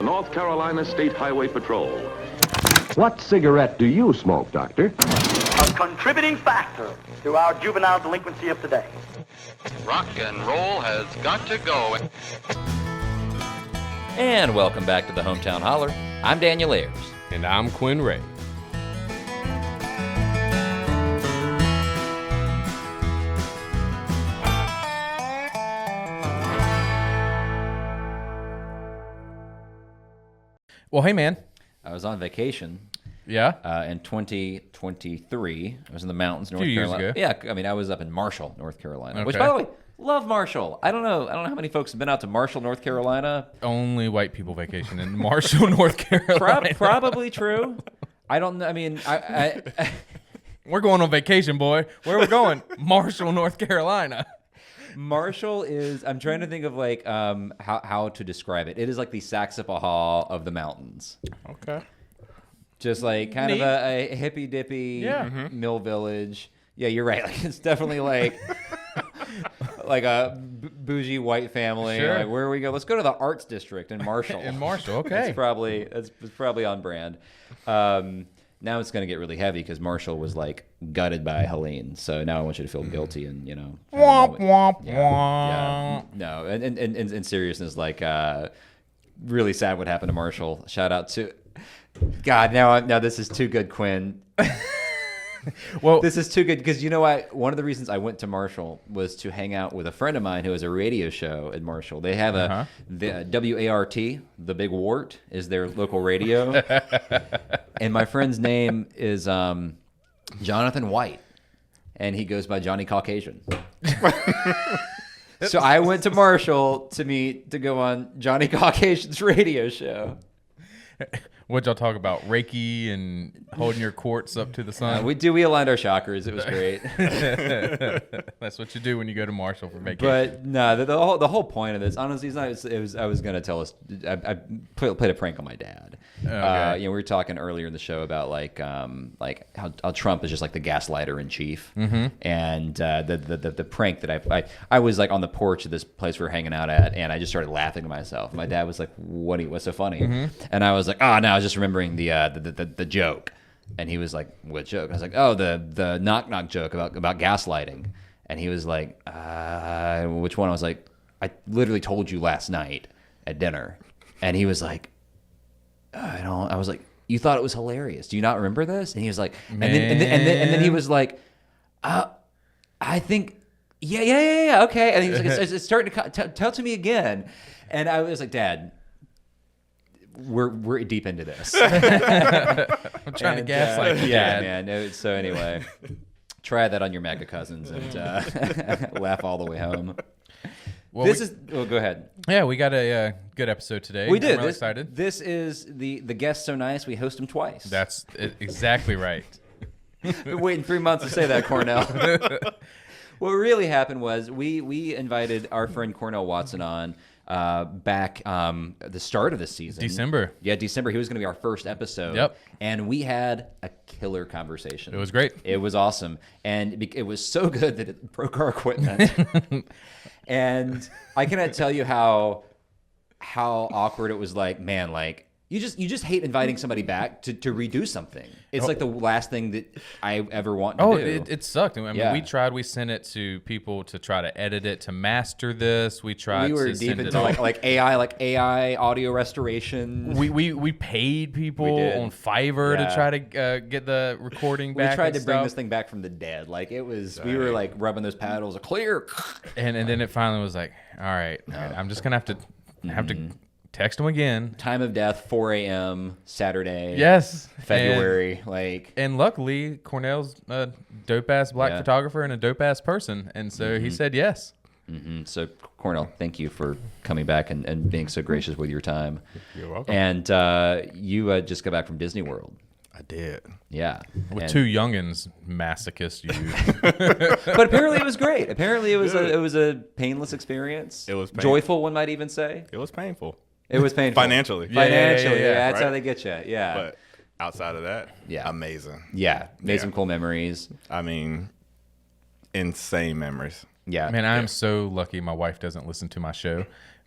North Carolina State Highway Patrol. What cigarette do you smoke, Doctor? A contributing factor to our juvenile delinquency of today. Rock and roll has got to go. And welcome back to the Hometown Holler. I'm Daniel Ayers. And I'm Quinn Ray. Well, hey, man. I was on vacation Yeah? in 2023. I was in the mountains, North few years Carolina. ago. Yeah, I mean, I was up in Marshall, North Carolina. Which, Okay. by the way, love Marshall. I don't know how many folks have been out to Marshall, North Carolina. Only white people vacation in Marshall, North Carolina. Probably true. I don't know. I mean, We're going on vacation, boy. Where are we going? Marshall, North Carolina. Marshall is, I'm trying to think of like how to describe it. It is like the Saxapahaw of the mountains. Okay. Just like kind of a hippy dippy mill village. Yeah, you're right. Like it's definitely like like a bougie white family. Sure. Like where we go? Let's go to the arts district in Marshall. In Marshall, okay. It's probably on brand. Now it's going to get really heavy because Marshall was like gutted by Helene. So now I want you to feel guilty and Womp, womp, yeah. womp. No, and in seriousness, like really sad what happened to Marshall. Shout out to God. Now this is too good, Quinn. Well, This is too good because you know what? One of the reasons I went to Marshall was to hang out with a friend of mine who has a radio show in Marshall. They have the WART, the Big Wart, is their local radio, and my friend's name is Jonathan White, and he goes by Johnny Caucasian. So I went to Marshall to go on Johnny Caucasian's radio show. what'd y'all talk about? Reiki and holding your quartz up to the sun? We aligned our chakras. It was great. That's what you do when you go to Marshall for vacation. But no, the whole point of this, honestly, I was going to tell us. I played a prank on my dad. Okay. We were talking earlier in the show about like how Trump is just like the gaslighter in chief, and the prank that I was like on the porch of this place we were hanging out at, and I just started laughing to myself. My dad was like, "What's so funny?" And I was like, "Oh no, I was just remembering the joke." And he was like, "What joke?" I was like, "Oh, the knock knock joke about gaslighting." And he was like, "Which one?" I was like, "I literally told you last night at dinner." And he was like, "I don't." I was like, "You thought it was hilarious. Do you not remember this?" And he was like, and then he was like, "I think, yeah, okay." And he was like, "It's starting to tell to me again." And I was like, "Dad, we're deep into this." I'm trying to gaslight you, yeah, Dad. man. So anyway, try that on your MAGA cousins and laugh all the way home. Well, Go ahead. Yeah, we got a good episode today. We did. I'm really excited. This is the guest so nice we host him twice. That's exactly right. Been waiting 3 months to say that, Cornell. What really happened was we invited our friend Cornell Watson on back at the start of the season. December. Yeah, December. He was going to be our first episode. Yep. And we had a killer conversation. It was great. It was awesome. And it was so good that it broke our equipment. And I cannot tell you how awkward it was. Like, man, like you just hate inviting somebody back to redo something. It's like the last thing that I ever want to do. It sucked. I mean, we sent it to people to try to edit it, to master this. We tried. We were to deep send it into off. like AI audio restoration. We paid people did. on Fiverr Yeah. to try to get the recording back. We tried to and bring stuff. this thing back from the dead. Like it was, we were like rubbing those paddles, clear. and then it finally was like, all right, I'm just gonna have to text them again. Time of death, 4 a.m. Saturday. Yes, February. And luckily, Cornell's a dope ass black Yeah. photographer and a dope ass person, and so he said yes. So Cornell, thank you for coming back and being so gracious with your time. You're welcome. And you just got back from Disney World. I did. Yeah. With And- two youngins, masochist you. But apparently it was great. Apparently it was a painless experience. It was joyful, one might even say. It was painful. It was painful. Financially. Financially, yeah, that's right? how they get you. Yeah. But outside of that, Yeah. amazing. Yeah. Made Yeah. some cool memories. I mean, insane memories. Yeah. Man, I'm so lucky my wife doesn't listen to my show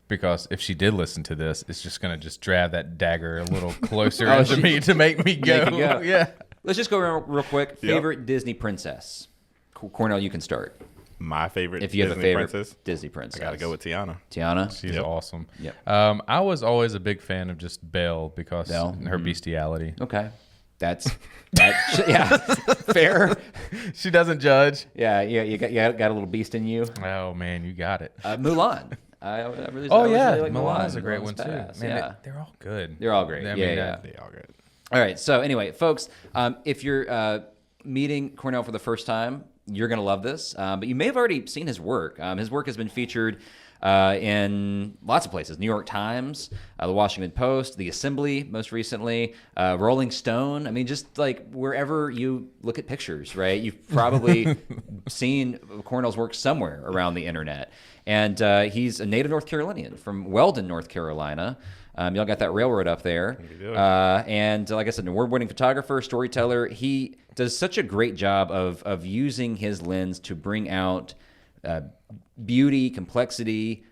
because if she did listen to this, it's just gonna just drive that dagger a little closer into me to make me go. Make you go. Yeah. Let's just go around real quick. Favorite Disney princess? Cornell, you can start. My favorite If you have Disney a favorite princess? Disney princess. I got to go with Tiana. Tiana. She's awesome. Yep. I was always a big fan of just Belle because Belle? her bestiality. Okay. That's yeah, fair. She doesn't judge. Yeah, you got a little beast in you. Oh man, you got it. Mulan. I really, Oh I yeah, really like Mulan. Mulan's a great one Mulan's too. badass, Man, yeah. they're all good. They're all great. I Yeah, mean, yeah. They all good. All right. So anyway, folks, if you're meeting Cornell for the first time, you're going to love this. But you may have already seen his work. His work has been featured in lots of places. New York Times, the Washington Post, the Assembly most recently, Rolling Stone. I mean, just like wherever you look at pictures, right? You've probably seen Cornell's work somewhere around the internet. And he's a native North Carolinian from Weldon, North Carolina. Y'all got that railroad up there. And like I said, an award-winning photographer, storyteller. He does such a great job of using his lens to bring out beauty, complexity,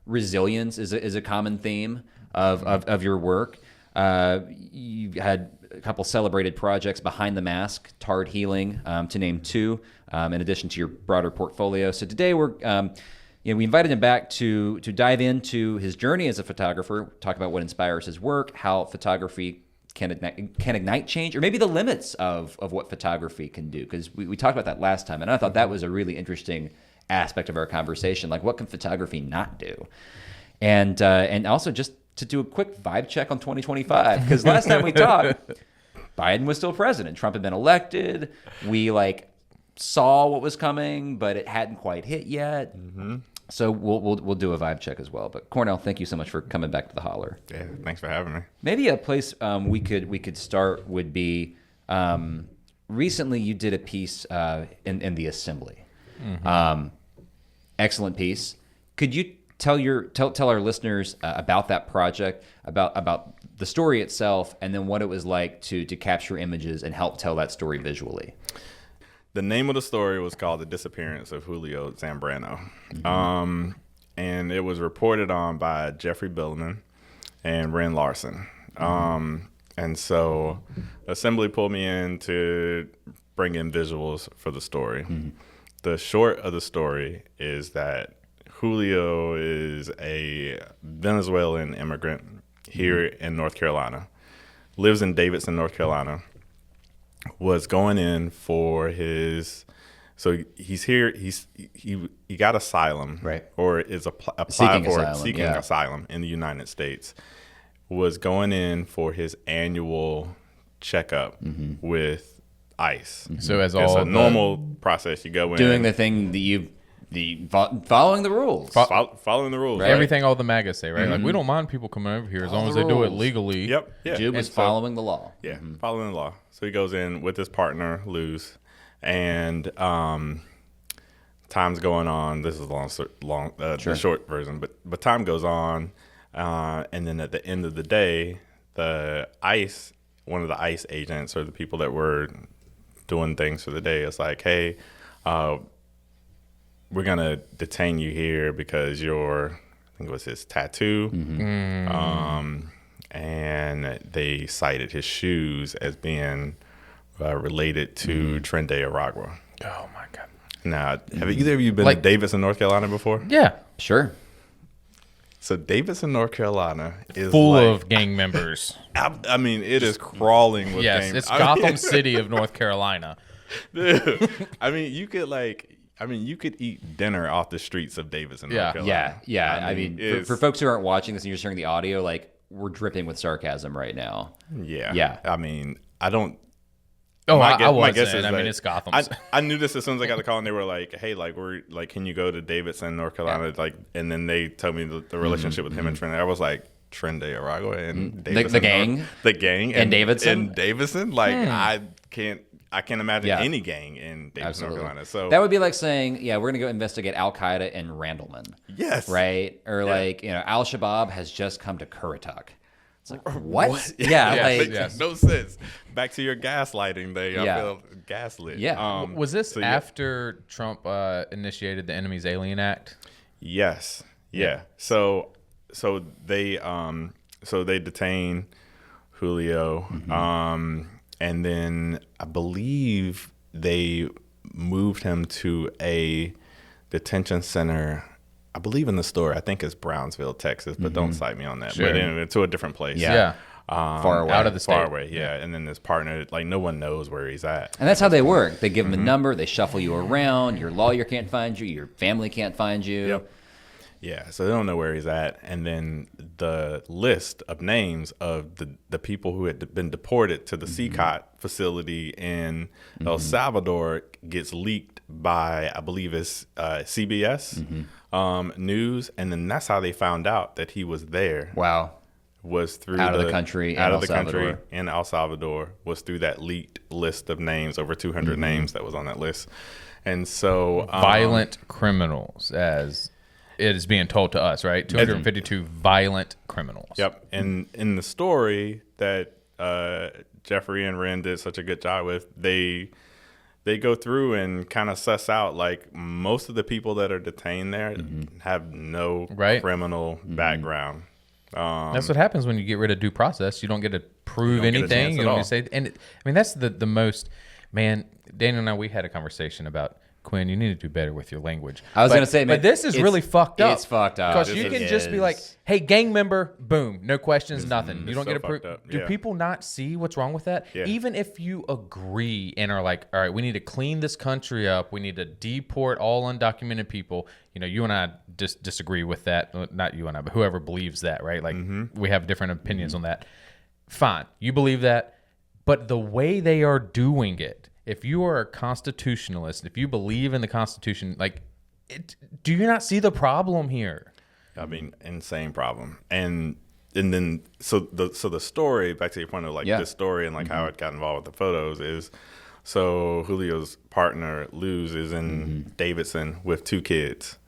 resilience is a common theme of your work. You had a couple celebrated projects, Behind the Mask, Tarred Healing, to name two, in addition to your broader portfolio. So today we're we invited him back to dive into his journey as a photographer, talk about what inspires his work, how photography can ignite change, or maybe the limits of what photography can do. Because we talked about that last time, and I thought that was a really interesting aspect of our conversation. Like, what can photography not do? And also just to do a quick vibe check on 2025, because last time we talked, Biden was still president. Trump had been elected. We saw what was coming, but it hadn't quite hit yet. Mm-hmm. So we'll do a vibe check as well. But Cornell, thank you so much for coming back to the Holler. Yeah, thanks for having me. Maybe a place we could start would be recently you did a piece in the Assembly. Mm-hmm. Excellent piece. Could you tell our listeners about that project, about the story itself, and then what it was like to capture images and help tell that story visually? The name of the story was called The Disappearance of Julio Zambrano. Mm-hmm. And it was reported on by Jeffrey Billman and Ren Larson. Mm-hmm. And so Assembly pulled me in to bring in visuals for the story. Mm-hmm. The short of the story is that Julio is a Venezuelan immigrant here in North Carolina, lives in Davidson, North Carolina, was going in for his, so he's here, he got asylum, right, or is applying for seeking asylum in the United States, was going in for his annual checkup with ICE. So as it's a normal process, you go in doing the thing that following the rules, following the rules, right? Everything all the MAGAs say, right? Like, we don't mind people coming over here as long as they do it legally. Yep. Yeah. Jude was following the law. Yeah, following the law. So he goes in with his partner, Luz, and time's going on. This is the short version, but time goes on, and then at the end of the day, one of the ICE agents, or the people that were doing things for the day, is like, hey, we're going to detain you here because I think it was his tattoo. Mm-hmm. And they cited his shoes as being related to Tren de Aragua. Oh, my God. Now, have either of you been to Davidson, North Carolina before? Yeah. Sure. So Davidson, North Carolina is full of gang members. I mean, it is crawling with gang. Yes, it's Gotham City of North Carolina. Dude, I mean, you could eat dinner off the streets of Davidson, North Carolina. Yeah. I mean, for folks who aren't watching this and you're just hearing the audio, we're dripping with sarcasm right now. Yeah. I mean, I don't. Oh, my guess is, I mean, it's Gotham. I knew this as soon as I got the call, and they were like, "Hey, we're can you go to Davidson, North Carolina?" And then they told me the relationship with him and Tren. I was like, Tren de Aragua and Davidson, the gang, and Davidson, I can't imagine any gang in Davidson, North Carolina. So that would be like saying, we're gonna go investigate Al Qaeda in Randleman. Yes, right, or Al Shabaab has just come to Currituck. It's like, what? Makes no sense. Back to your gaslighting thing. I feel gaslit. Was this after Trump initiated the Enemies Alien Act? Yes. Yeah. So they detain Julio, and then I believe they moved him to a detention center. I believe in the story. I think it's Brownsville, Texas, but don't cite me on that. Sure. But anyway, to a different place. Yeah. Far away. Out of the state. Far away, yeah. And then his partner, like, no one knows where he's at. And that's how they work. They give them a number. They shuffle you around. Your lawyer can't find you. Your family can't find you. Yep. Yeah, so they don't know where he's at. And then the list of names of the people who had been deported to the CCOT facility in El Salvador gets leaked by, I believe it's CBS News. And then that's how they found out that he was there. Wow. Was through Out of the country in out of El the Salvador. country in El Salvador, was through that leaked list of names, over 200 names that was on that list. And so Violent criminals, as it is being told to us, right? 252 violent criminals. Yep. And in the story that Jeffrey and Ren did such a good job with, they go through and kind of suss out, like, most of the people that are detained there have no criminal background. That's what happens when you get rid of due process. You don't get to prove You don't get a anything. chance You at don't all. get to say. And I mean, that's the most. Man, Daniel and I, we had a conversation about, Quinn, you need to do better with your language. I was going to say, man, but this is it's- really fucked up. It's fucked up. Because you It can just be is. like, hey, gang member, boom, no questions, nothing. You don't so get to prove. fucked up. Do Yeah. people not see what's wrong with that? Yeah. Even if you agree and are like, all right, we need to clean this country up. We need to deport all undocumented people. You know, you and I disagree with that. Not you and I, but whoever believes that, right? Like, we have different opinions on that. Fine. You believe that. But the way they are doing it, if you are a constitutionalist, if you believe in the Constitution, like, do you not see the problem here? I mean, insane problem. And then so the story, back to your point of, like, this story and, like, how it got involved with the photos is, so Julio's partner Luz is in Davidson with 2 kids.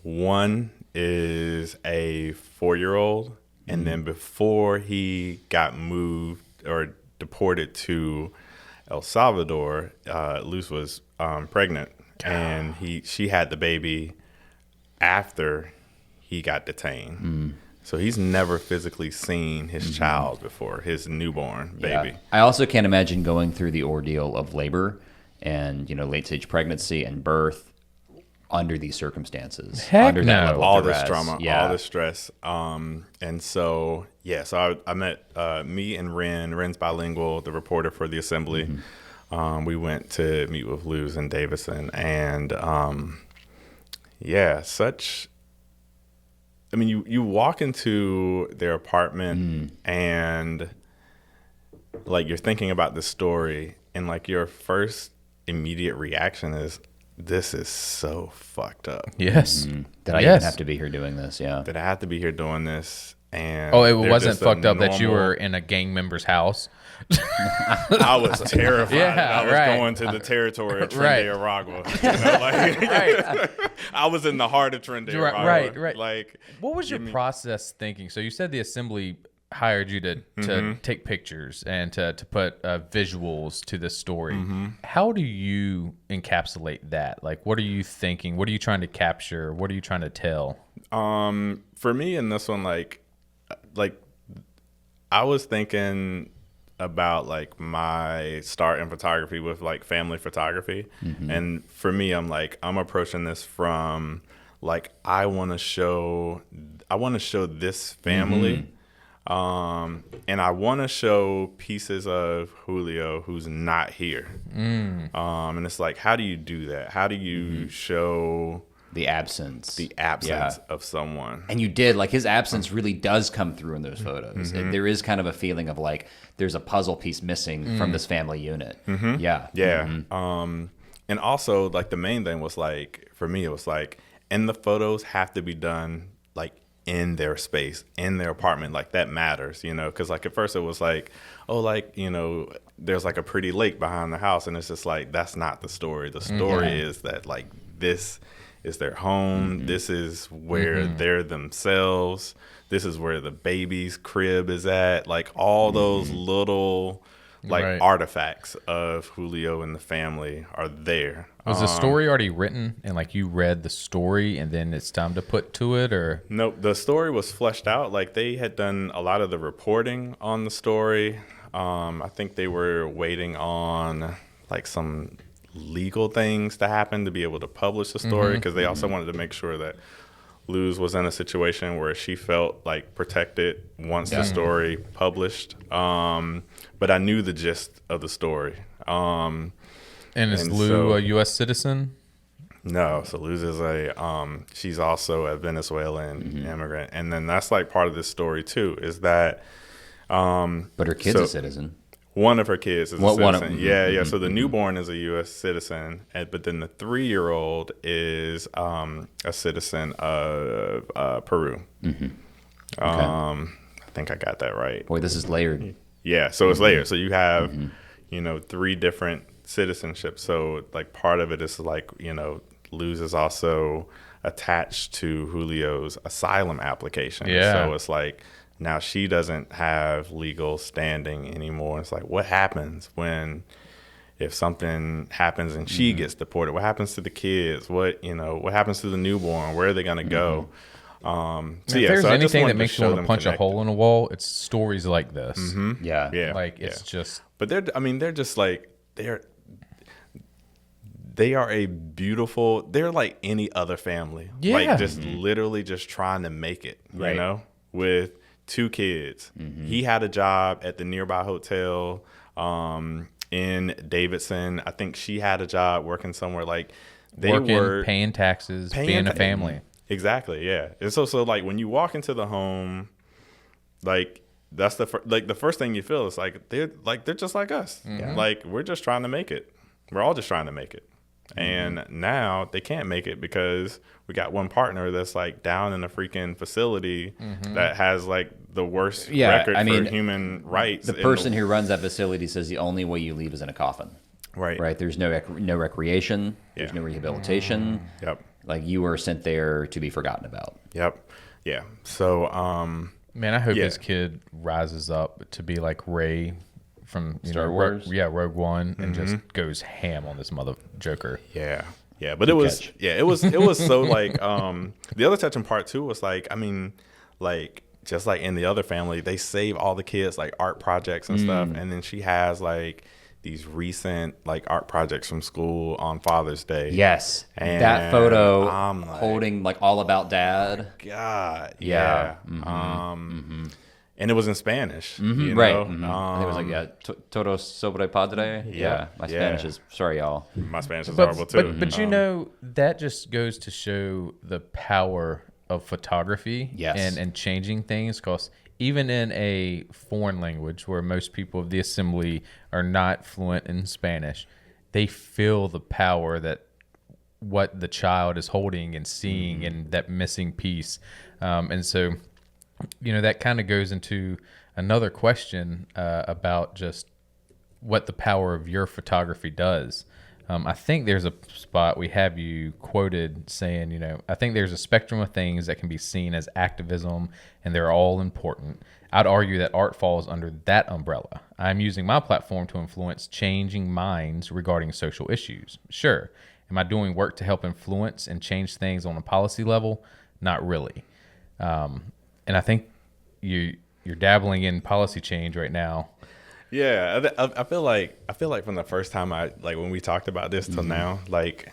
One is a 4-year-old, and then before he got moved or deported to El Salvador, Luz was pregnant, and she had the baby after he got detained. So he's never physically seen his child before, his newborn baby. Yeah. I also can't imagine going through the ordeal of labor and, late stage pregnancy and birth under these circumstances. Heck under that no. level of All this duress. drama, Yeah. all this stress. And so, so I met me and Ren's bilingual, the reporter for the Assembly. We went to meet with Luz in Davidson, and you walk into their apartment and, like, you're thinking about the story, and, like, your first immediate reaction is, this is so fucked up. Yes. Did I even have to be here doing this? Yeah. That I have to be here doing this. And Oh, it they're wasn't just a fucked up that you normal- were in a gang member's house. I was terrified. Yeah, I was right. going to the territory of Right. Trinidad, Aragua. Like, I was in the heart of Trinidad, Aragua. Right. Like, What was your process thinking? So you said the Assembly hired you to take pictures and to put visuals to this story. How do you encapsulate that? Like, what are you thinking? What are you trying to capture? What are you trying to tell? for me in this one, like I was thinking about, like, my start in photography with, like, family photography. And for me, I'm approaching this from, like, I want to show this family. And I want to show pieces of Julio who's not here. And it's like, how do you do that? How do you show The absence. of someone? And you did. Like, his absence really does come through in those photos. There is kind of a feeling of, like, there's a puzzle piece missing from this family unit. Yeah. And also, like, the main thing was, like, for me, it was like, and the photos have to be done, like, in their space, in their apartment. Like, that matters, you know, because, like, at first it was like, oh, like, you know, there's, like, a pretty lake behind the house, and it's just like, that's not the story. The story is that, like, this is their home. This is where they're themselves. This is where the baby's crib is at. Like, all those little like Right. artifacts of Julio and the family are there. Was the story already written and like you read the story and then it's time to put to it, or? Nope, the story was fleshed out. Like they had done a lot of the reporting on the story. I think they were waiting on like some legal things to happen to be able to publish the story, because they also wanted to make sure that Luz was in a situation where she felt like protected once the story published. But I knew the gist of the story. And is and Lou so- a U.S. citizen? No, so Luz is she's also a Venezuelan immigrant. And then that's like part of this story too, is that But her kid's a citizen. one of her kids is a One of citizen. them. Yeah. So the newborn is a U.S. citizen, but then the 3-year-old is a citizen of Peru. I think I got that right. Boy, this is layered. Yeah, so it's layered. So you have, 3 different citizenships. So like part of it is like, Luz is also attached to Julio's asylum application. Yeah. So it's like now she doesn't have legal standing anymore. It's like, what happens if something happens and she gets deported? What happens to the kids? What happens to the newborn? Where are they going to go? If there's so I just anything wanted that to makes you show want to them punch a connected. hole in a wall, it's stories like this. Yeah. Yeah. Like it's just But they're just like they are a beautiful. They're like any other family. Yeah. Like just literally just trying to make it. Right. With 2 kids. He had a job at the nearby hotel in Davidson. I think she had a job working somewhere. Like they working, were paying taxes, being a family. Exactly. Yeah. And so like when you walk into the home, like that's the first thing you feel is like they're just like us. Like we're just trying to make it. We're all just trying to make it. And now they can't make it because we got one partner that's like down in a freaking facility that has like the worst record for human rights. The person who runs that facility says the only way you leave is in a coffin. Right. Right. There's no recreation. There's Yeah. no rehabilitation. Yep. Like you were sent there to be forgotten about. Yep. Yeah. So Man, I hope Yeah. this kid rises up to be like Rey from Star Wars? Rogue One, and just goes ham on this mother Joker. Yeah. Yeah, but it was so like the other touching part too was like, I mean, like just like in the other family, they save all the kids like art projects and stuff, and then she has like these recent like art projects from school on Father's Day. Yes. And that photo I'm like, holding like All About Dad. God. Yeah. And it was in Spanish. You Right. know? I think it was like Todo sobre padre. Yeah. My Spanish is sorry, y'all. My Spanish is horrible too. But you know, that just goes to show the power of photography Yes. and changing things. Because even in a foreign language where most people of the assembly are not fluent in Spanish, they feel the power that what the child is holding and seeing and that missing piece. And so, you know, that kind of goes into another question about just what the power of your photography does. I think there's a spot we have you quoted saying, you know, I think there's a spectrum of things that can be seen as activism and they're all important. I'd argue that art falls under that umbrella. I'm using my platform to influence changing minds regarding social issues. Sure. Am I doing work to help influence and change things on a policy level? Not really. And I think you're dabbling in policy change right now. Yeah, I feel like from the first time when we talked about this till now, like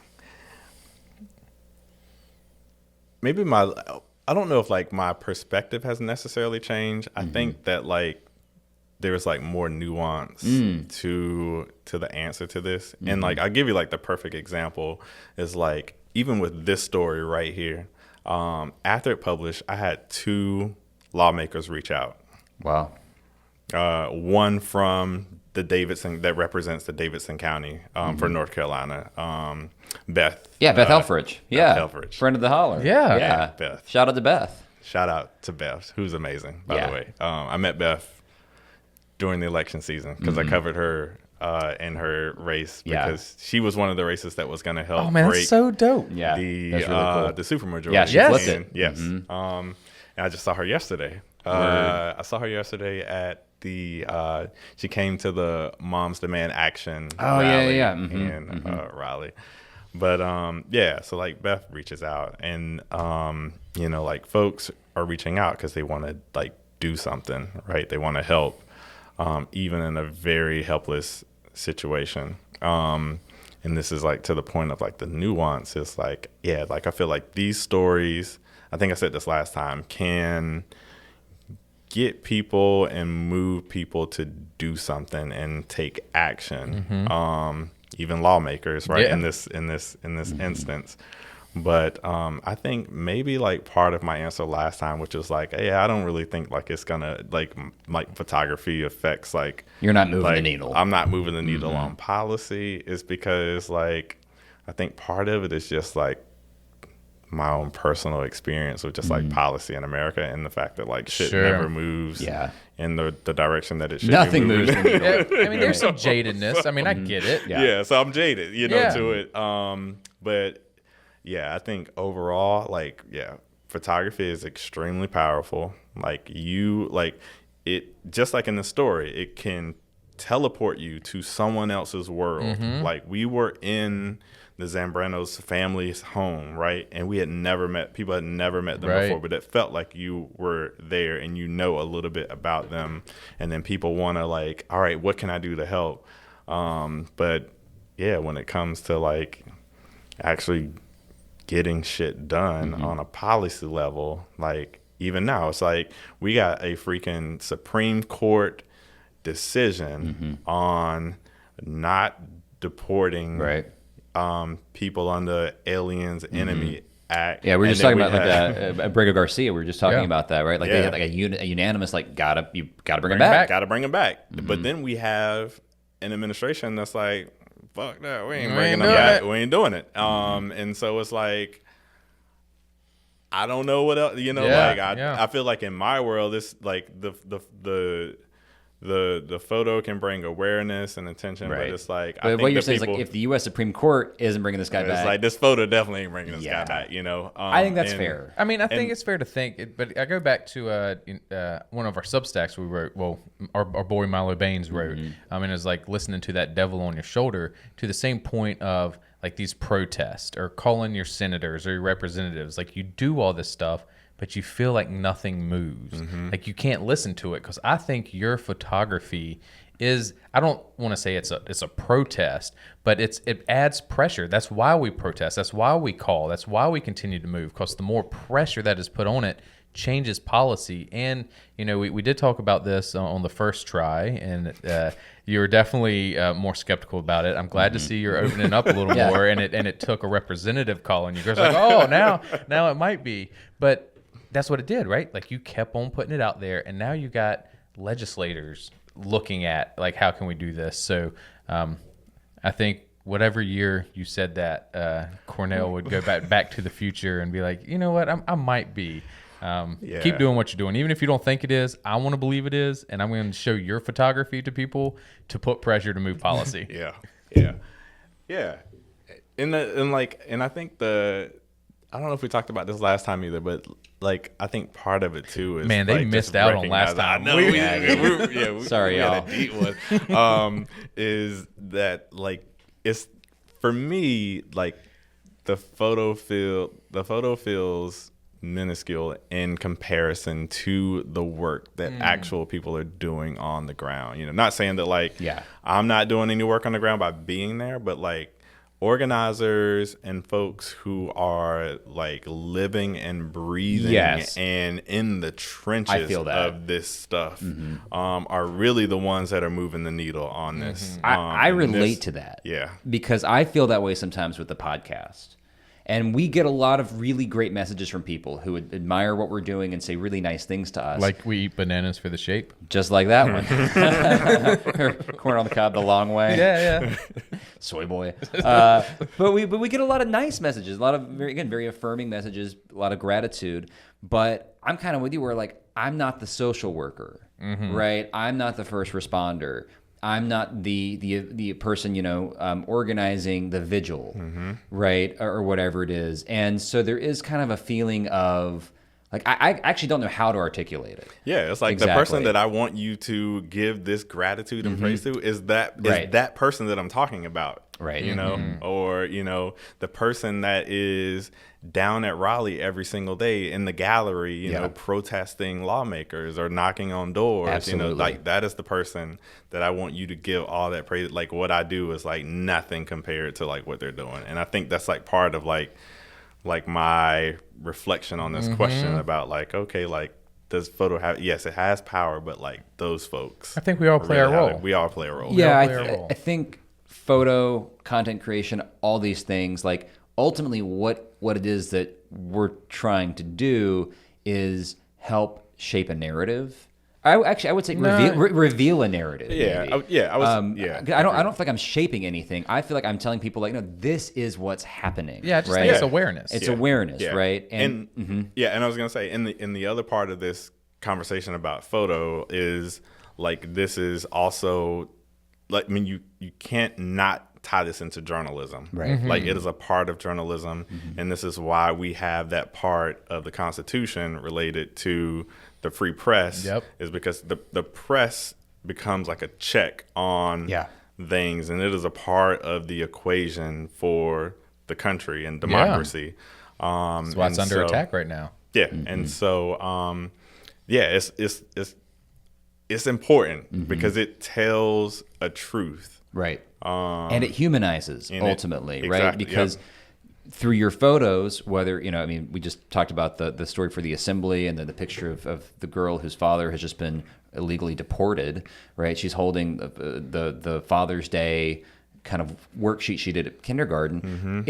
maybe I don't know if like my perspective has necessarily changed. I think that like there's like more nuance to the answer to this. And like I'll give you like the perfect example is like even with this story right here. After it published, I had 2 lawmakers reach out. Wow. One from the Davidson that represents the Davidson County for North Carolina. Beth. Yeah, Beth Elfridge. Yeah. Elfridge. Friend of the Holler. Yeah. Yeah. Beth. Shout out to Beth. Shout out to Beth, who's amazing, by Yeah. the way. I met Beth during the election season because I covered her in her race Yeah. because she was one of the races that was going to help Oh, man, break that's so dope. Yeah. the that's really cool. the supermajority. Yeah, she Yes. flipped it. Yes. And I just saw her yesterday. I saw her yesterday at the. She came to the Moms Demand Action. Oh, rally yeah. in Raleigh. But yeah, so like Beth reaches out, and you know, like folks are reaching out because they want to like do something, right? They want to help, even in a very helpless situation. And this is like to the point of like the nuance. It's like, yeah, like I feel like these stories, I think I said this last time, can get people and move people to do something and take action. Even lawmakers, right? Yeah. In this instance. But I think maybe like part of my answer last time, which was like, hey, I don't really think like it's gonna like photography affects like You're not moving like, the needle. I'm not moving the needle on policy, is because like I think part of it is just like my own personal experience with just like policy in America, and the fact that like shit Sure. never moves Yeah. in the direction that it should. Nothing be moves moving. the needle. I mean, there's some jadedness. I mean, I get it. Yeah, so I'm jaded, you know, Yeah. to it. But yeah, I think overall, like, yeah, photography is extremely powerful. Like it, just like in the story, it can teleport you to someone else's world. Like we were in the Zambrano's family's home, right? And we had never met, people had never met them Right. before, but it felt like you were there and you know a little bit about them. And then people want to like, all right, what can I do to help? But yeah, when it comes to like actually getting shit done on a policy level, like even now, it's like we got a freaking Supreme Court decision on not deporting Right. people under Aliens Enemy Act. Yeah, we were And just then talking about have- like Abrego Garcia. We were just talking Yeah. about that, right? Like they Yeah. had like a unanimous like you gotta bring him Bring him back. Got to bring them back. But then we have an administration that's like, fuck that, we ain't We bringing ain't them doing back. it. We ain't doing it. And so it's like, I don't know what else, you know, Yeah, like yeah. I feel like in my world, it's like the photo can bring awareness and attention, Right. but it's like, I But think what you're the saying is people, like if the U.S. Supreme Court isn't bringing this guy it's back, like this photo definitely ain't bringing this Yeah. guy back, you know. I think that's and- fair. I mean, I think And- it's fair to think, but I go back to one of our Substacks we wrote. Well, our boy Milo Baines wrote. I mean, it's like listening to that devil on your shoulder to the same point of like these protests or calling your senators or your representatives. Like you do all this stuff, but you feel like nothing moves. Like you can't listen to it because I think your photography is, I don't want to say it's a protest, but it adds pressure. That's why we protest. That's why we call. That's why we continue to move, because the more pressure that is put on it changes policy. And you know, we did talk about this on the first try, and you were definitely more skeptical about it. I'm glad to see you're opening up a little Yeah. more, and it took a representative calling you. It's like, oh, now it might be, but that's what it did, right? Like you kept on putting it out there, and now you got legislators looking at like, how can we do this? So I think whatever year you said that, Cornell would go back to the future and be like, you know what, I might be. Keep doing what you're doing, even if you don't think it is. I want to believe it is, and I'm going to show your photography to people to put pressure to move policy. Yeah. And I think I don't know if we talked about this last time either, but like I think part of it too is, Man, they like, missed just out on last recognize- time. I know. Sorry, we had y'all. a deep one. Is that like it's for me like the photo feels minuscule in comparison to the work that actual people are doing on the ground. You know, not saying that like I'm not doing any work on the ground by being there, but like organizers and folks who are like living and breathing and in the trenches of this stuff are really the ones that are moving the needle on this. I relate to that. Yeah. Because I feel that way sometimes with the podcast. And we get a lot of really great messages from people who would admire what we're doing and say really nice things to us. Like we eat bananas for the shape. Just like that one. Corn on the cob the long way. Yeah. Soy boy. But we get a lot of nice messages, a lot of very affirming messages, a lot of gratitude. But I'm kind of with you where like I'm not the social worker, right? I'm not the first responder. I'm not the person, organizing the vigil, right, or whatever it is. And so there is kind of a feeling of Like I actually don't know how to articulate it. Yeah, it's like the person that I want you to give this gratitude and praise to is that person that I'm talking about. Right. You know, or, the person that is down at Raleigh every single day in the gallery, you know, protesting lawmakers or knocking on doors. Absolutely. Like that is the person that I want you to give all that praise. Like what I do is like nothing compared to like what they're doing. And I think that's like part of like my reflection on this question about like, okay, like, does photo have, yes, it has power, but like those folks. I think we all play a role. We all play a role. Yeah, I think photo, content creation, all these things, like ultimately what it is that we're trying to do is help shape a narrative. I would say reveal a narrative. Yeah, I don't think I'm shaping anything. I feel like I'm telling people like, no, this is what's happening. Yeah, just right? think it's awareness. It's awareness, right? And and I was gonna say in the other part of this conversation about photo is like this is also like, I mean, you can't not tie this into journalism. Right. Like it is a part of journalism, and this is why we have that part of the Constitution related to the free press. Is because the press becomes like a check on things, and it is a part of the equation for the country and democracy. That's why it's under attack right now. Yeah, and so it's important because it tells a truth. Right. And it humanizes ultimately, right? Exactly, because through your photos, whether, I mean, we just talked about the story for the assembly and then the picture of the girl whose father has just been illegally deported, right? She's holding the Father's Day kind of worksheet she did at kindergarten.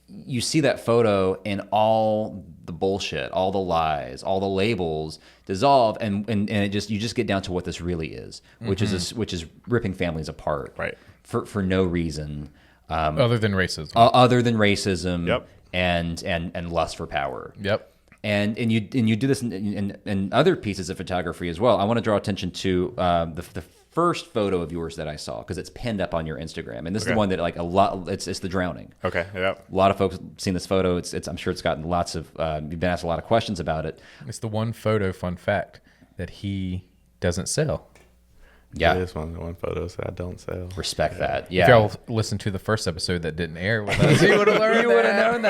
You see that photo and all the bullshit, all the lies, all the labels dissolve, and you just get down to what this really is, which is ripping families apart, right? For no reason other than racism, and lust for power. And you do this in other pieces of photography as well. I want to draw attention to the first photo of yours that I saw, because it's pinned up on your Instagram, and this is the one that like a lot. It's the drowning. Okay. Yep. A lot of folks have seen this photo. I'm sure it's gotten lots of. You've been asked a lot of questions about it. It's the one photo. Fun fact that he doesn't sell. Yeah, it is one photo that I don't sell. Respect that. Yeah. If y'all listened to the first episode that didn't air with us, you would have learned. You would have known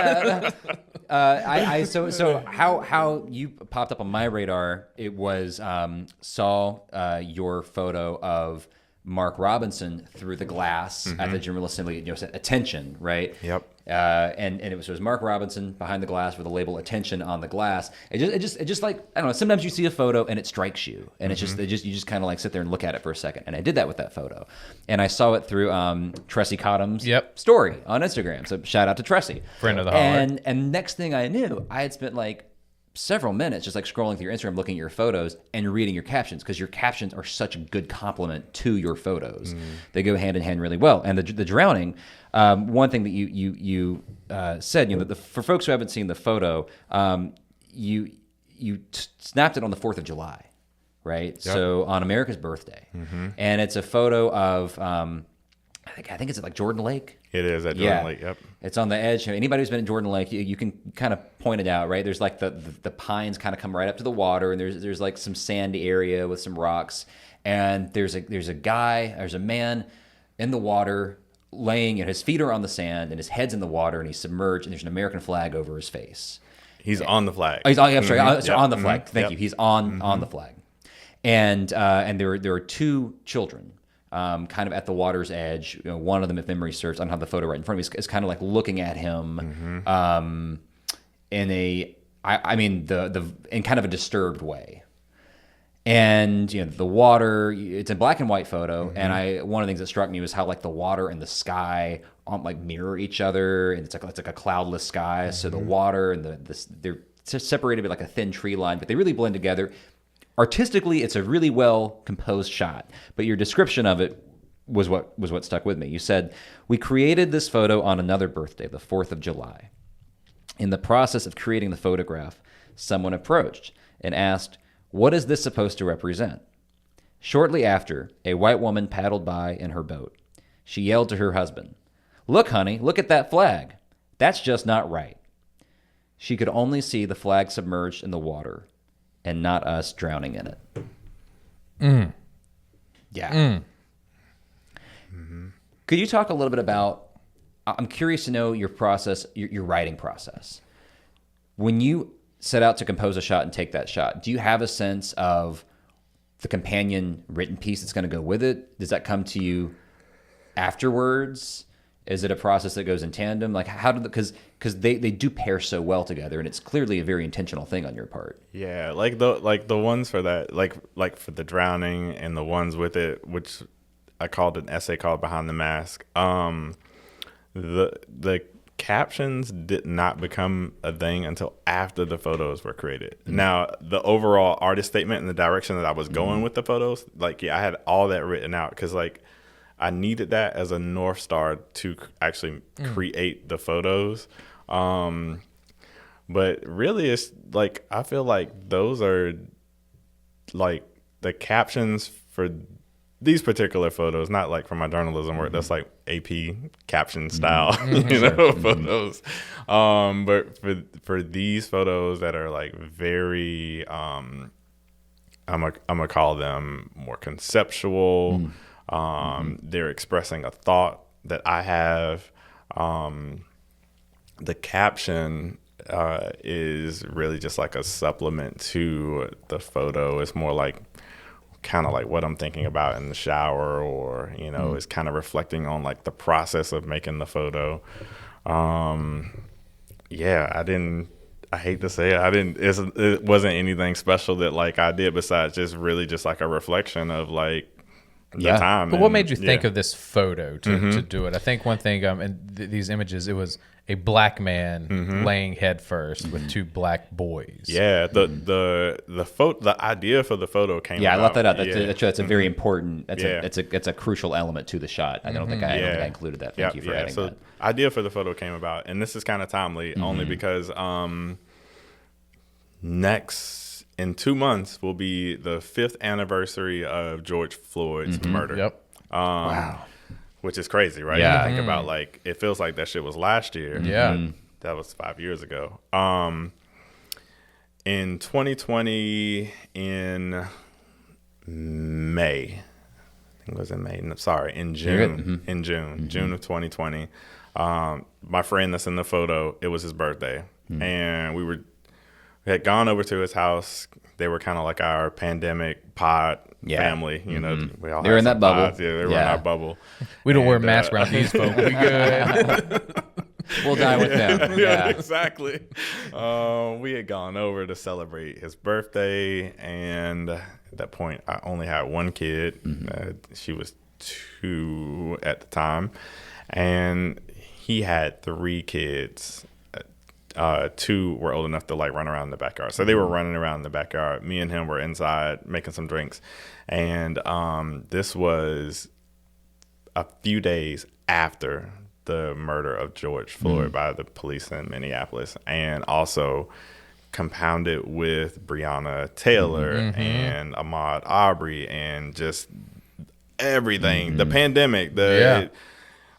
that. So how you popped up on my radar? It was saw your photo of Mark Robinson through the glass at the General Assembly. Said attention, right? Yep. And it was Mark Robinson behind the glass with the label "attention" on the glass. It just like, I don't know. Sometimes you see a photo and it strikes you, and you just kind of like sit there and look at it for a second. And I did that with that photo, and I saw it through Tressie Cottom's story on Instagram. So shout out to Tressie, friend of the Holler. And next thing I knew, I had spent like several minutes just like scrolling through your Instagram, looking at your photos and reading your captions, because your captions are such a good complement to your photos. They go hand in hand really well. And the drowning, one thing that you said, for folks who haven't seen the photo, you snapped it on the 4th of July, right? Yep. So on America's birthday, and it's a photo of I think it's at like Jordan Lake. It is at Jordan Lake. Yep. It's on the edge. Anybody who's been at Jordan Lake, you can kind of point it out, right? There's like the pines kind of come right up to the water, and there's like some sandy area with some rocks, and there's a man in the water laying, and his feet are on the sand, and his head's in the water, and he's submerged, and there's an American flag over his face. He's on the flag. Oh, he's on, on the flag. Thank you. He's on the flag, and there are two children. Kind of at the water's edge. One of them, if memory serves, I don't have the photo right in front of me, is kind of like looking at him in in kind of a disturbed way. And the water, it's a black and white photo, and one of the things that struck me was how like the water and the sky like mirror each other, and it's like a cloudless sky. So the water and they're separated by like a thin tree line, but they really blend together. Artistically, it's a really well composed shot, but your description of it was what stuck with me. You said, "We created this photo on another birthday, the 4th of July. In the process of creating the photograph, someone approached and asked, 'What is this supposed to represent?' Shortly after, a white woman paddled by in her boat. She yelled to her husband, 'Look, honey, look at that flag. That's just not right.' she could only see the flag submerged in the water and not us drowning in it. Yeah. Could you talk a little bit about, I'm curious to know your process, your writing process. When you set out to compose a shot and take that shot, do you have a sense of the companion written piece that's going to go with it? Does that come to you afterwards? Is it a process that goes in tandem? Like how do because they do pair so well together, and it's clearly a very intentional thing on your part. Yeah, like the ones for that, like for the drowning and the ones with it, which I called an essay called Behind the Mask. The captions did not become a thing until after the photos were created. Now, the overall artist statement and the direction that I was going with the photos, like, yeah, I had all that written out because, like, I needed that as a North Star to actually create the photos. But really, it's like, I feel like those are, like, the captions for these particular photos, not like for my journalism work, that's like AP caption style, photos. But for these photos that are like very, I'm gonna call them more conceptual. They're expressing a thought that I have. The caption is really just like a supplement to the photo. It's more like kind of like what I'm thinking about in the shower, or it's kind of reflecting on like the process of making the photo. I hate to say it, it wasn't anything special that like I did besides just really just like a reflection of like the time. But what made you think of this photo to do it? I think one thing in these images, it was a black man laying head first with two black boys. Yeah, the idea for the photo came. Yeah, I left that out. That's a very important. It's a crucial element to the shot. I don't think I included that. Thank you for adding that. Idea for the photo came about, and this is kind of timely only because in 2 months will be the 5th anniversary of George Floyd's murder. Yep. Wow. Which is crazy, right? Yeah. You think about like it feels like that shit was last year. Yeah. That was 5 years ago. In 2020, in May, I think it was in May. No, sorry, in June. In June of 2020. My friend that's in the photo, it was his birthday, and we had gone over to his house. They were kind of like our pandemic pod family, We all they were in that bubble. Yeah, they were in our bubble. We don't wear masks around these folks. We good. We'll die with them. Yeah, exactly. We had gone over to celebrate his birthday, and at that point, I only had one kid. She was 2 at the time, and he had 3 kids. 2 were old enough to like run around in the backyard. So they were running around in the backyard. Me and him were inside making some drinks. And this was a few days after the murder of George Floyd by the police in Minneapolis, and also compounded with Breonna Taylor and Ahmaud Arbery and just everything, the pandemic,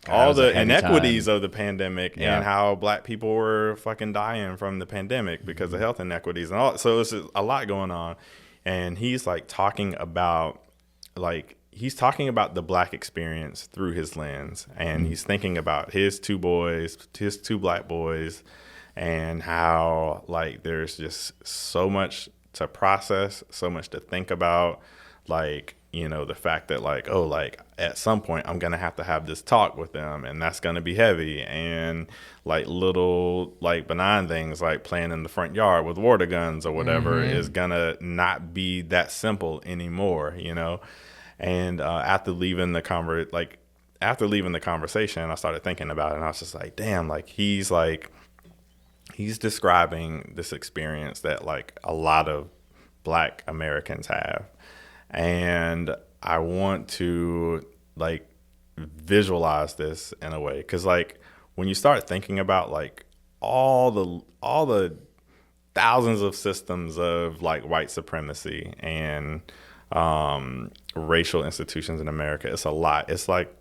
all the inequities of the pandemic and how black people were fucking dying from the pandemic because of health inequities and all. So it's a lot going on. And he's like talking about the black experience through his lens. And he's thinking about his 2 black boys, and how like there's just so much to process, so much to think about. Like, the fact that like, oh, like at some point I'm going to have this talk with them, and that's going to be heavy, and like little like benign things like playing in the front yard with water guns or whatever is going to not be that simple anymore, And after leaving the conversation, I started thinking about it, and I was just like, damn, like he's describing this experience that like a lot of black Americans have. And I want to like visualize this in a way, because like when you start thinking about like all the thousands of systems of like white supremacy and racial institutions in America, it's a lot. It's like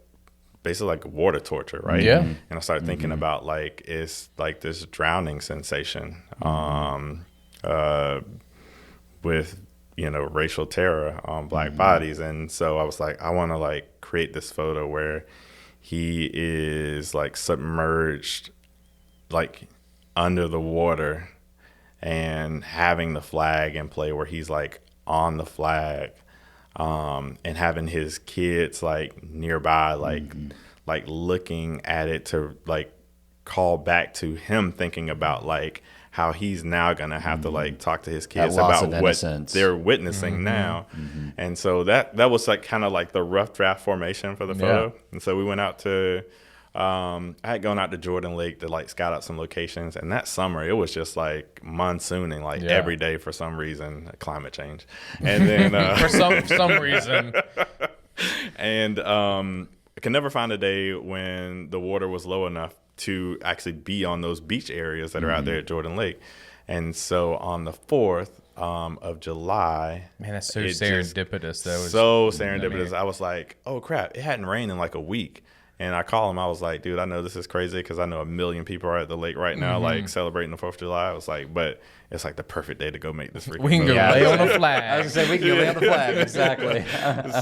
basically like water torture, right? Yeah. And I started thinking about like it's like this drowning sensation with racial terror on black bodies. And so I was like, I want to like create this photo where he is like submerged like under the water and having the flag in play where he's like on the flag, and having his kids like nearby, like looking at it to like call back to him thinking about like how he's now gonna have to like talk to his kids about what they're witnessing now. And so that was like kind of like the rough draft formation for the photo. And so we went out to I had gone out to Jordan Lake to like scout out some locations, and that summer it was just like monsooning like every day for some reason, climate change. And then For some reason. And I could never find a day when the water was low enough to actually be on those beach areas that are out there at Jordan Lake. And so on the 4th of July, Man, that's so serendipitous. Serendipitous. I was like, oh crap, it hadn't rained in like a week. And I call him. I was like, dude, I know this is crazy because I know 1 million people are at the lake right now, like celebrating the 4th of July. I was like, but it's like the perfect day to go make this freaking We can go lay on the flag. I was gonna say we can go lay on the flag. Exactly.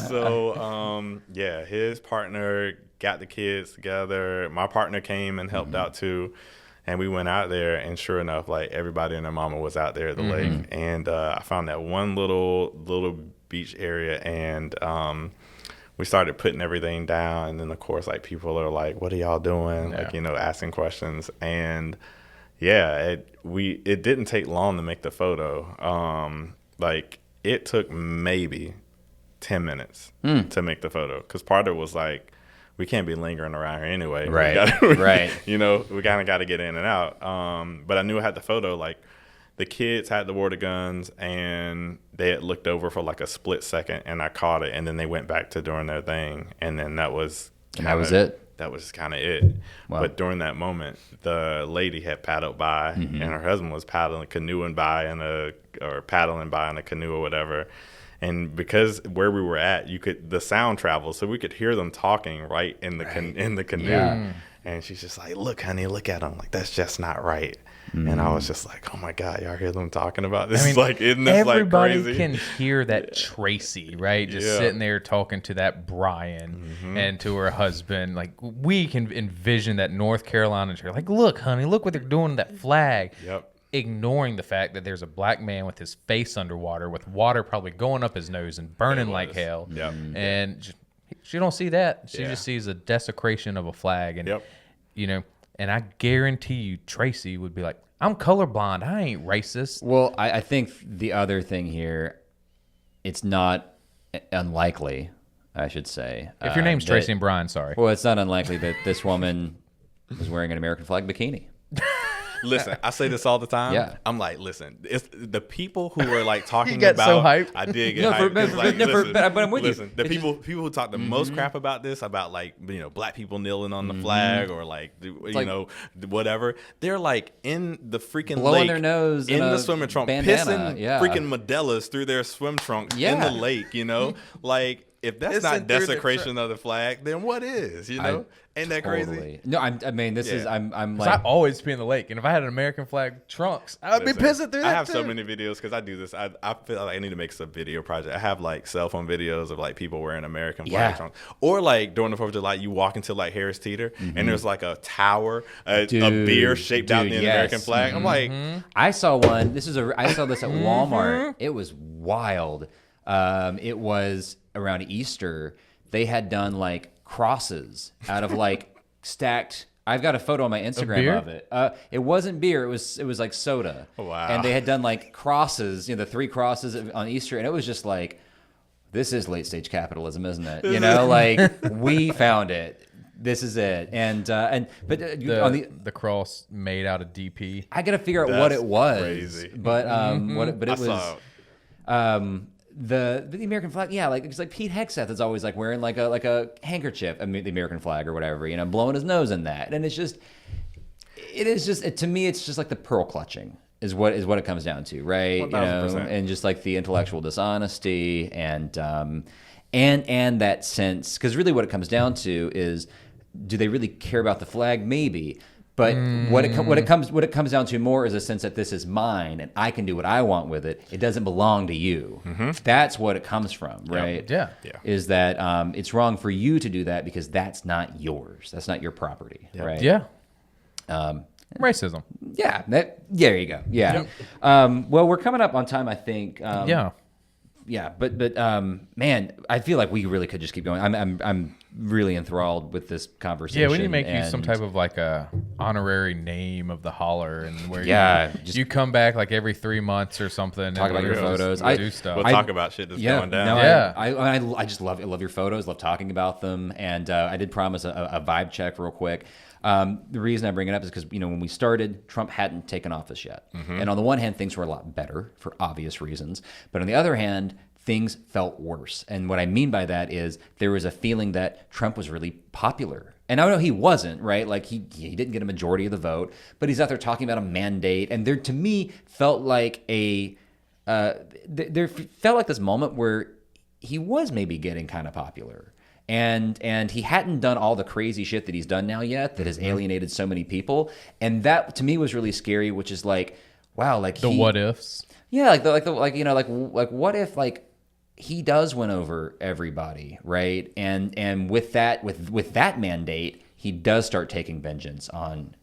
So his partner got the kids together. My partner came and helped out too. And we went out there, and sure enough, like everybody and their mama was out there at the lake. And I found that one little beach area, and we started putting everything down. And then of course, like people are like, "What are y'all doing?" Like asking questions. And it didn't take long to make the photo. Like it took maybe 10 minutes to make the photo, because part of it was like, we can't be lingering around here anyway. Right. Right. We kind of got to get in and out. But I knew I had the photo. Like the kids had the water guns, and they had looked over for like a split second, and I caught it, and then they went back to doing their thing, and then that was it. That was kind of it. Wow. But during that moment, the lady had paddled by, and her husband was paddling by in a canoe or whatever. And because where we were at, the sound traveled, so we could hear them talking right in the canoe. Yeah. And she's just like, "Look, honey, look at them. Like, that's just not right." And I was just like, "Oh my God, y'all hear them talking about this?" Isn't this like crazy? Everybody can hear that Tracy, right? Just sitting there talking to that Brian and to her husband. Like, we can envision that North Carolina. Like, look, honey, look what they're doing to that flag. Yep. Ignoring the fact that there's a black man with his face underwater, with water probably going up his nose and burning like hell. Yep. And she don't see that. She just sees a desecration of a flag. And, and I guarantee you Tracy would be like, "I'm colorblind. I ain't racist." Well, I think the other thing here, it's not unlikely, I should say. If your name's Tracy and Brian, sorry. Well, it's not unlikely that this woman was wearing an American flag bikini. Listen, I say this all the time. Yeah. I'm like, listen, it's the people who are like talking You got about. so hyped. I did get hyped. But I'm with you. The people who talk the most crap about this, about like black people kneeling on the flag, or like whatever. They're like in the freaking blowing lake, their nose in the swimming trunk, bandana. pissing freaking Modelas through their swim trunks in the lake. Like. If that's not desecration of the flag, then what is? Ain't that crazy? No, I mean, this is I'm like, I always be in the lake, and if I had an American flag trunks, I would be pissing through that. I have too. so many videos because I do this. I feel like I need to make some video project. I have like cell phone videos of like people wearing American flag trunks, or like during the 4th of July, you walk into like Harris Teeter, and there's like a tower, a beer shaped out in the American flag. I'm like, I saw one. I saw this at Walmart. It was wild. It was around Easter. They had done like crosses out of like stacked. I've got a photo on my Instagram of it. It wasn't beer. It was like soda. Wow. And they had done like crosses, the 3 crosses on Easter, and it was just like, this is late stage capitalism, isn't it? Like we found it. This is it. And but on the cross made out of DP. I got to figure out what it was. Crazy. But it was. The American flag, it's like Pete Hegseth is always like wearing like a handkerchief, the American flag or whatever, blowing his nose in that, and to me it's just like the pearl clutching is what it comes down to, right? 1000%. And just like the intellectual dishonesty and that sense, because really what it comes down to is do they really care about the flag? Maybe. But what it comes down to more is a sense that this is mine and I can do what I want with it. It doesn't belong to you. That's what it comes from, right? Yeah. Is that it's wrong for you to do that because that's not yours. That's not your property, right? Yeah. Racism. Yeah. There you go. Yeah. Well, we're coming up on time, I think. Yeah, but man, I feel like we really could just keep going. I'm really enthralled with this conversation. Yeah, we need to make you some type of like a honorary name of the holler, and where you come back like every 3 months or something. Talk about your photos. Do stuff. We'll talk about shit that's going down. No, I just love your photos. Love talking about them, and I did promise a vibe check real quick. The reason I bring it up is because when we started, Trump hadn't taken office yet, and on the one hand, things were a lot better for obvious reasons, but on the other hand, things felt worse. And what I mean by that is there was a feeling that Trump was really popular. And I know he wasn't, right? Like he didn't get a majority of the vote, but he's out there talking about a mandate. And there, to me, felt like there felt like this moment where he was maybe getting kind of popular. And he hadn't done all the crazy shit that he's done now yet that has alienated so many people. And that to me was really scary, which is like, wow, like the what ifs. Yeah, like what if like he does win over everybody, right? And with that mandate, he does start taking vengeance on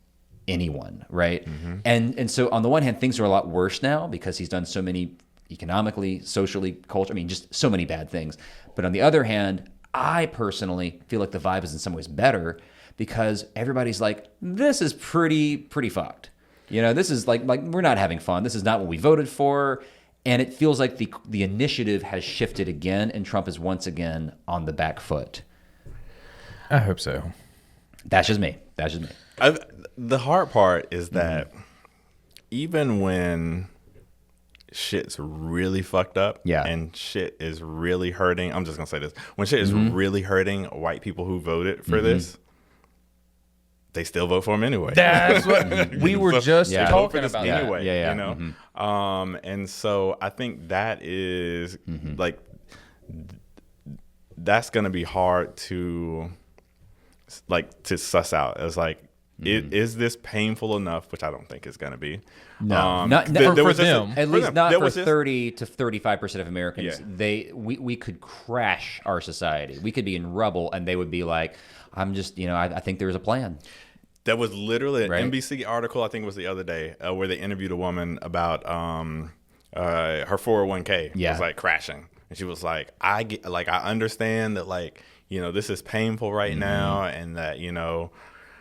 anyone, right? And so on the one hand, things are a lot worse now because he's done so many economically, socially, culture. I mean, just so many bad things. But on the other hand, I personally feel like the vibe is in some ways better because everybody's like, this is pretty fucked. This is like we're not having fun. This is not what we voted for. And it feels like the initiative has shifted again, and Trump is once again on the back foot. I hope so. That's just me. The hard part is that even when shit's really fucked up and shit is really hurting, I'm just going to say this. When shit is really hurting white people who voted for this, they still vote for him anyway. That's what we were just talking about. Anyway, and so I think that is like that's going to be hard to suss out. It's like, is this painful enough? Which I don't think it's going to be. No, not for them. At least not for 30 to 35% of Americans. Yeah. We could crash our society. We could be in rubble, and they would be like, I'm just, I think there's a plan. There was literally an NBC article, I think it was the other day, where they interviewed a woman about her 401k was like crashing, and she was like, I understand that this is painful right now, and that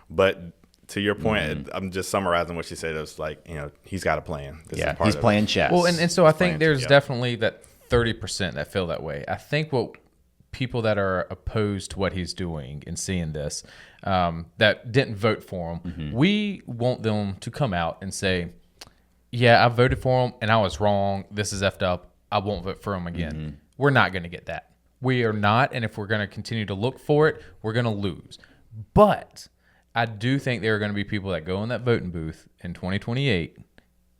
but to your point, I'm just summarizing what she said. It was like he's got a plan. He's playing chess. Well, and so I think there's definitely that 30% that feel that way. I think what people that are opposed to what he's doing and seeing this, that didn't vote for him, we want them to come out and say, yeah, I voted for him and I was wrong. This is effed up. I won't vote for him again. We're not going to get that. We are not. And if we're going to continue to look for it, we're going to lose. But I do think there are going to be people that go in that voting booth in 2028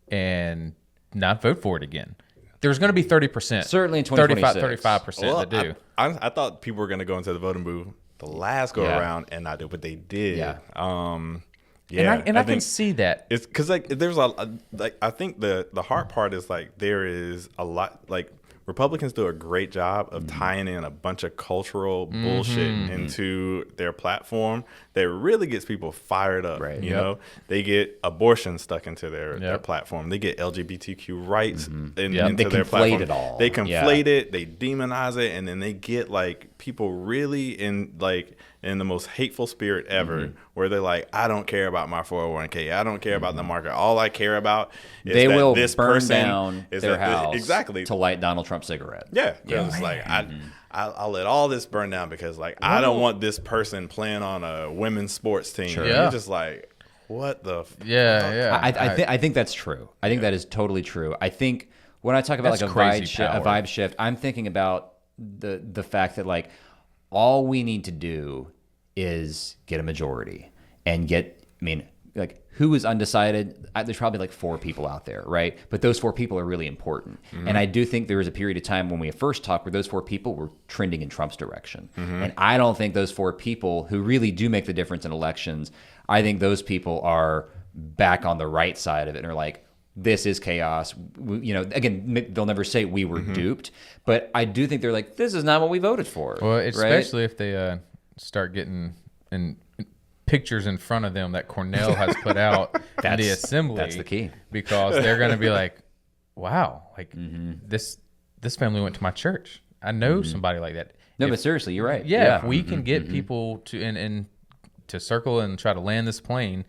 and not vote for it again. There's going to be 30%. Certainly in 2026. 35% that do. I thought people were going to go into the voting booth the last go around and not do it, but they did. Yeah. And I can see that. It's because there's I think the hard part is there is a lot Republicans do a great job of tying in a bunch of cultural bullshit into their platform that really gets people fired up. Right. You know, they get abortion stuck into their platform. They get LGBTQ rights into their platform. It all. They conflate it. They demonize it, and then they get people really in the most hateful spirit ever, where they're like, I don't care about my 401k. I don't care about the market. All I care about is they that will this burn person down their house exactly to light Donald Trump's cigarette. Yeah. It's like, I'll let all this burn down because I don't want this person playing on a women's sports team. Sure. You're just like, what the fuck? I think that's true. I think that is totally true. I think when I talk about a vibe shift, I'm thinking about the fact that all we need to do is get a majority and like who is undecided. There's probably like 4 people out there, right? But those 4 people are really important. And I do think there was a period of time when we first talked where those 4 people were trending in Trump's direction. And I don't think those 4 people who really do make the difference in elections, I think those people are back on the right side of it and are like, this is chaos. Again, they'll never say we were duped, but I do think they're like, this is not what we voted for. Well, right? especially if they start getting in pictures in front of them that Cornell has put out in the assembly. That's the key. Because they're going to be like, wow, like this family went to my church. I know somebody like that. No, but seriously, you're right. Yeah, if we can get people to and to circle and try to land this plane,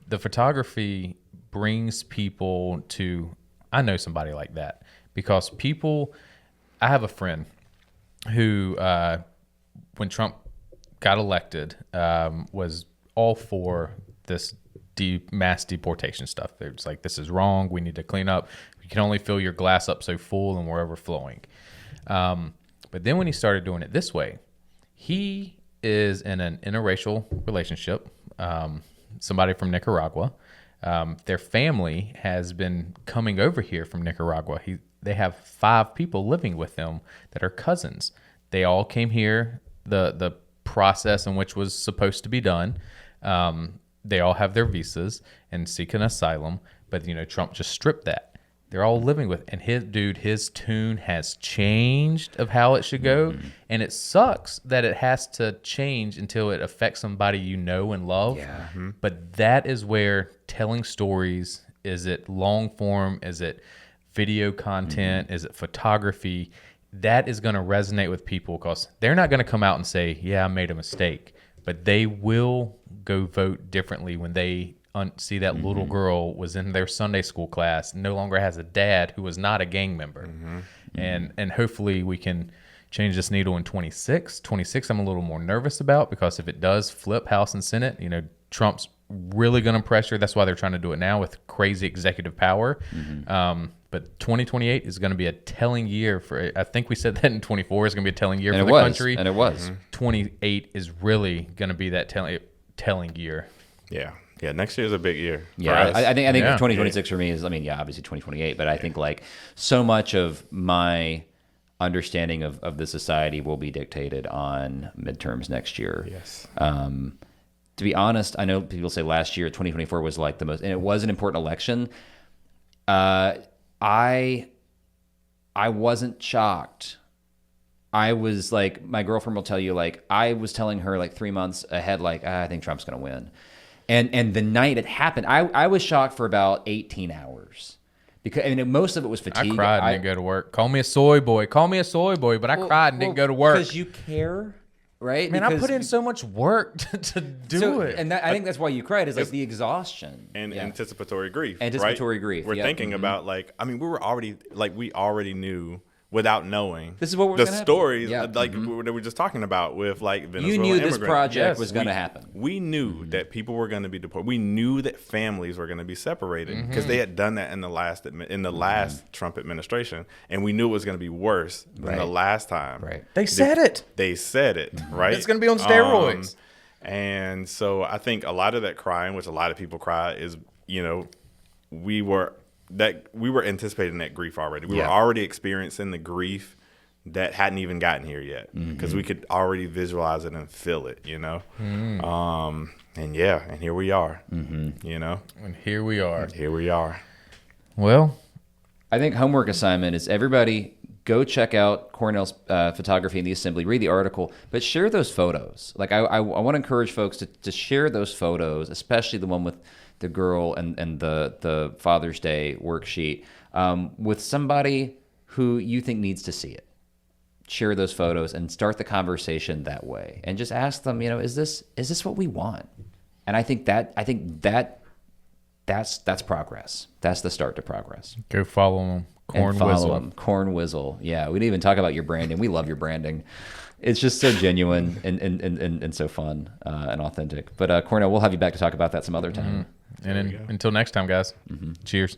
the photography brings people to, I know somebody like that, because people, I have a friend who, when Trump got elected, was all for this mass deportation stuff. It's like, this is wrong. We need to clean up. You can only fill your glass up so full and we're overflowing. But then when he started doing it this way, he is in an interracial relationship, somebody from Nicaragua. Their family has been coming over here from Nicaragua. They have 5 people living with them that are cousins. They all came here, the process in which was supposed to be done. They all have their visas and seek an asylum, but Trump just stripped that. They're all living with, and his tune has changed of how it should go, and it sucks that it has to change until it affects somebody and love. Yeah. But that is where telling stories, is it long form, is it video content, is it photography, that is going to resonate with people, because they're not going to come out and say, yeah, I made a mistake, but they will go vote differently when they see that little girl was in their Sunday school class and no longer has a dad who was not a gang member. And hopefully we can change this needle in 26. 26 I'm a little more nervous about, because if it does flip House and Senate, Trump's really going to pressure. That's why they're trying to do it now with crazy executive power. But 2028 is going to be a telling year for, I think we said that in 24 is going to be a telling year for the country. And it was. 28 is really going to be that telling year. Yeah, next year is a big year. Yeah, I think 2026 for me is, obviously 2028, but I think like so much of my understanding of the society will be dictated on midterms next year. Yes. To be honest, I know people say last year, 2024 was like the most, and it was an important election. I wasn't shocked. I was like, my girlfriend will tell you, like, I was telling her like 3 months ahead, like, I think Trump's going to win. And the night it happened, I was shocked for about 18 hours. Because most of it was fatigue. I cried and didn't go to work. Call me a soy boy. But I cried and didn't go to work. Because you care, right? Man, I put in so much work to do it. And I think that's why you cried, is like the exhaustion. And anticipatory grief. Anticipatory grief. We're thinking about we were already, we already knew without knowing. This is what the stories that we were just talking about with Venezuela. You knew this project was going to happen. We knew that people were going to be deported. We knew that families were going to be separated because they had done that in the last Trump administration, and we knew it was going to be worse than the last time. Right. They said it. They said it. Right. It's going to be on steroids. And so I think a lot of that crying, which a lot of people cry, is we were anticipating that grief already. We were already experiencing the grief that hadn't even gotten here yet, because we could already visualize it and feel it, and here we are, And here we are. Here we are. Well, I think homework assignment is everybody go check out Cornell's photography in the assembly, read the article, but share those photos. Like I want to encourage folks to share those photos, especially the one with the girl and the Father's Day worksheet, with somebody who you think needs to see it. Share those photos and start the conversation that way, and just ask them, is this what we want? And I think that's progress. That's the start to progress. Go follow them. Corn Whizzle. Yeah, we didn't even talk about your branding. We love your branding. It's just so genuine and so fun and authentic. But Cornell, we'll have you back to talk about that some other time. And until next time, guys. Cheers.